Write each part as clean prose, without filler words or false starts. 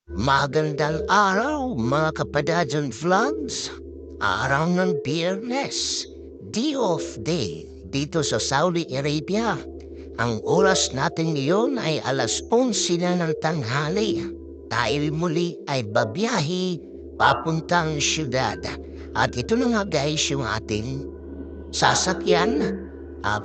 Magandang araw mga kapadadyan vlogs. Araw ng Biyernes, day of day dito sa Saudi Arabia. Ang oras natin ngayon ay alas 11 na ng tanghali. Tayo muli ay babiyahe papuntang syudad. At ito na nga guys yung ating sasakyan.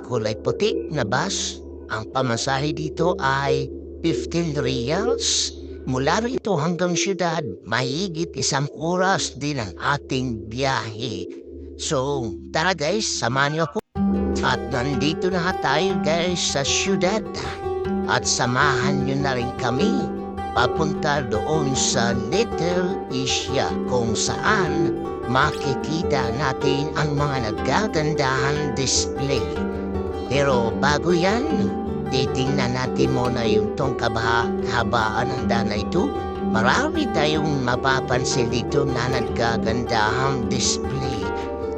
Kulay puti na bus. Ang pamasahe dito ay 15 riyals. Mula rito hanggang syudad, mahigit 1 oras din ang ating biyahe. So, tara guys, samahan niyo ako. At nandito na tayo guys sa syudad. At samahan niyo na rin kami papunta doon sa Little Asia kung saan makikita natin ang mga nagagandahang display. Pero bago yan, titingnan natin muna yung tong kahabaan ng daan na ito. Marami tayong mapapansin dito na nagagandahang display.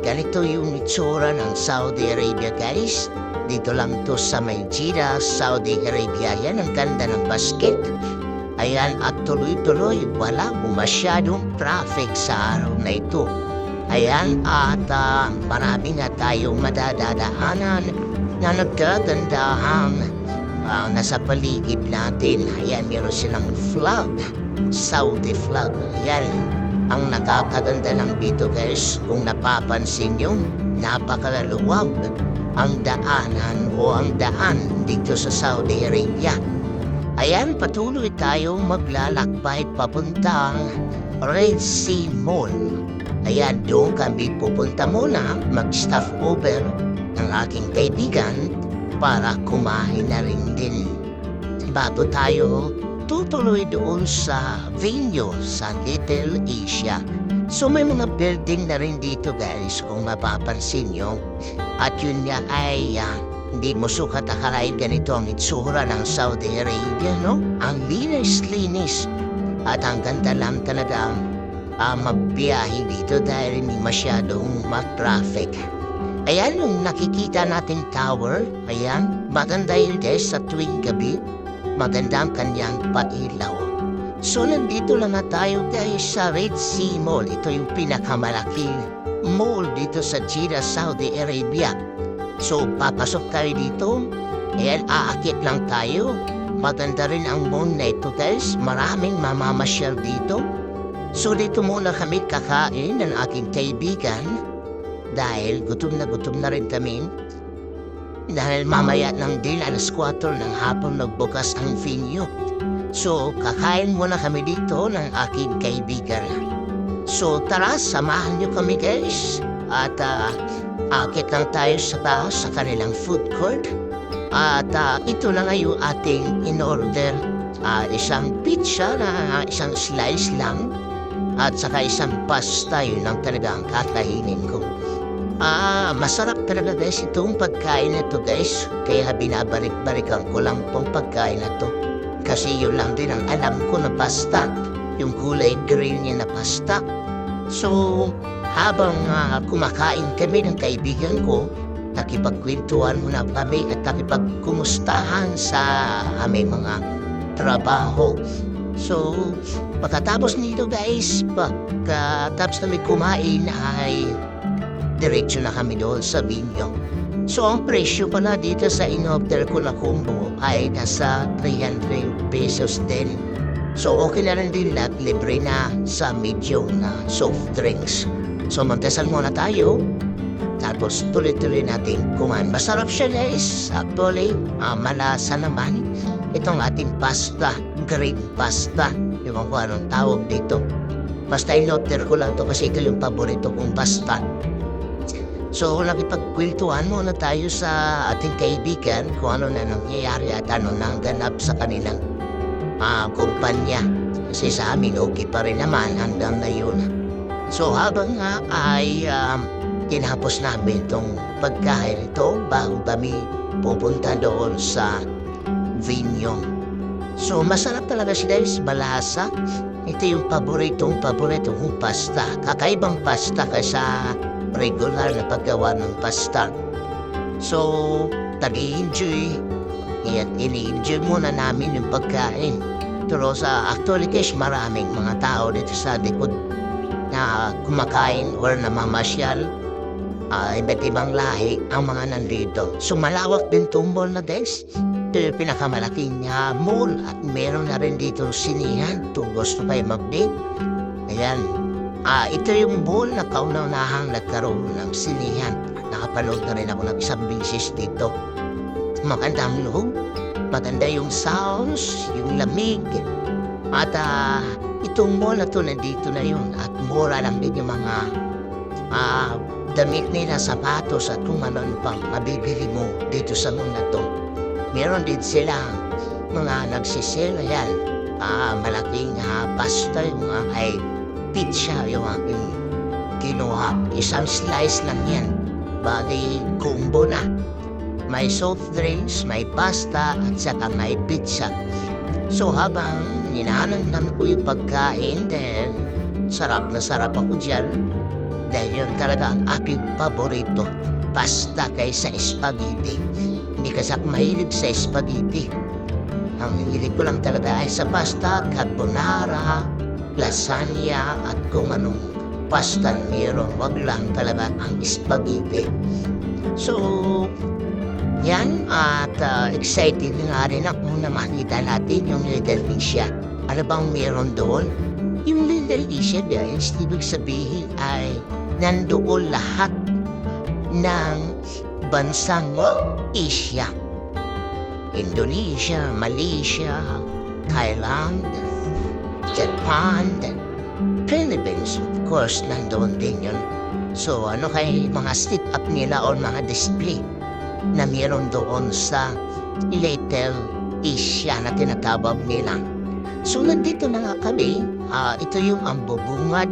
Ganito yung itsura ng Saudi Arabia guys. Dito lang to sa Jeddah, Saudi Arabia. Yan ang ganda ng basket. Ayan, at tuloy-tuloy, wala masyadong traffic sa araw na ito. Ayan, at marami nga tayong madadadaanan na nagkagandahang nasa paligid natin. Ayan, meron silang flag, Saudi flag. Ayan, ang nakakaganda lang dito guys. Kung napapansin nyo, napakaluwag ang daanan o ang daan dito sa Saudi Arabia. Ayan, patuloy tayong maglalakbay papuntang Red Sea Mall. Ayan, doon kami pupunta muna, mag-stop over ng aking kaibigan para kumain na rin din. Bago tayo tutuloy doon sa venue sa Little Asia. So may mga building na rin dito guys kung mapapansin nyo. At yun nga ay hindi mo sukat akalain ganito ang itsura ng Saudi Arabia, no? Ang linis-linis at ang ganda lang talagang magbiyahe dito dahil hindi masyadong mag-traffic. Ayan yung nakikita nating tower. Ayan, maganda yun guys sa tuwing gabi. Maganda ang kanyang pailaw. So nandito lang na tayo guys sa Red Sea Mall. Ito yung pinakamalaking mall dito sa Jeddah, Saudi Arabia. So papasok tayo dito. Ayan, aakit lang tayo. Maganda rin ang mall na ito guys. Maraming mamamasyal dito. So dito muna kami kakain ng aking kaibigan. Dahil gutom na rin kami. Dahil mamaya lang din alas 4 ng hapon nagbukas ang venue. So kakain muna kami dito ng aking kaibigan. So tara, samahan niyo kami guys. At akit lang tayo sa taas sa kanilang food court. At ito na nga yung ating in-order. Isang pizza na isang slice lang. At saka isang pasta, yun ang talagang kakainin ko. Masarap talaga guys itong pagkain na to guys. Kaya binabalik-balikan ko lang tong pagkain na to. Kasi yun lang din ang alam ko na pasta. Yung kulay green niya na pasta. So, habang kumakain kami ng kaibigan ko, nakipagkwentuhan muna kami at nakipagkumustahan sa aming mga trabaho. So, pagkatapos nito guys, pagkatapos namin kumain ay diretso na kami doon sa venue. So ang presyo pala dito sa in-order ko na combo ay nasa 300 pesos din. So okay na rin din lahat, libre na sa medium na soft drinks. So magdasal muna tayo. Tapos tuloy-tuloy natin kumain. Masarap siya guys. Actually, malasa naman. Itong ating pasta, green pasta. Yung kung anong tawag dito. Basta in-order ko lang to kasi ito yung paborito kong pasta. So nakipagkwentuhan muna tayo sa ating kaibigan kung ano na nangyayari at ano nang ganap sa kanilang kumpanya. Kasi sa amin okay pa rin naman hanggang ngayon. So habang ay tinapos namin itong pagkain ito bago kami pupunta doon sa venue. So masarap talaga siya guys, malasa. Ito yung paboritong kong pasta. Kakaibang pasta kaysa regular na paggawa ng pasta. So, nag-i-enjoy. At ini-enjoy muna namin yung pagkain. Pero sa actually guys, maraming mga tao dito sa likod na kumakain or namamasyal. Iba't ibang lahi ang mga nandito. So malawak din itong mall na guys. Ito yung pinakamalaking mall at meron na rin dito sinihan kung gusto kayo mag-date. Ayan. Ito yung mall na kauna-unahang nagkaroon ng sinihan. Nakapanood na rin ako ng isang beses dito. Maganda ang loob. Maganda yung sounds, yung lamig. At itong mall na to nandito na yun. At mura lang din yung mga damit nila, sapatos at kung ano pang mabibili mo dito sa mall na to. Meron din silang mga nagsisale. Ayan, malaking pasta yung mga kay pizza yung aking kinuha. Isang slice lang yan. Bali, combo na. May soft drinks, may pasta at saka may pizza. So habang ninanamnam ko yung pagkain, then sarap na sarap ako dyan. Dahil yun talaga ang aking paborito, pasta kaysa spaghetti. Hindi kasi ako mahilig sa spaghetti. Ang hilig ko lang talaga ay sa pasta, carbonara, lasagna at kung anong pasta meron. Wag lang talaga ang spaghetti. So, yan at excited nga rin ako na makita natin yung Little Asia. Ano bang meron doon? Yung Little Asia guys, ibig sabihin ay nandoon lahat ng bansang Asia. Indonesia, Malaysia, Thailand, Japan, Philippines, of course, nandoon din yun. So ano kay mga stick up nila o mga display na meron doon sa Little Asia na tinatawag nila. So nandito na nga kami, ito yung ang bubungad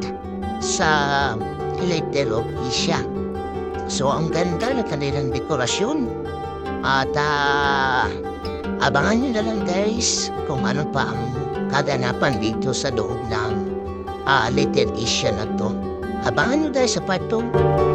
sa Little Asia. So ang ganda na kanilang dekorasyon. At abangan nyo na lang guys kung ano pa ang kaganapan dito sa loob ng Little Asia na to. Abangan nyo guys sa part 2.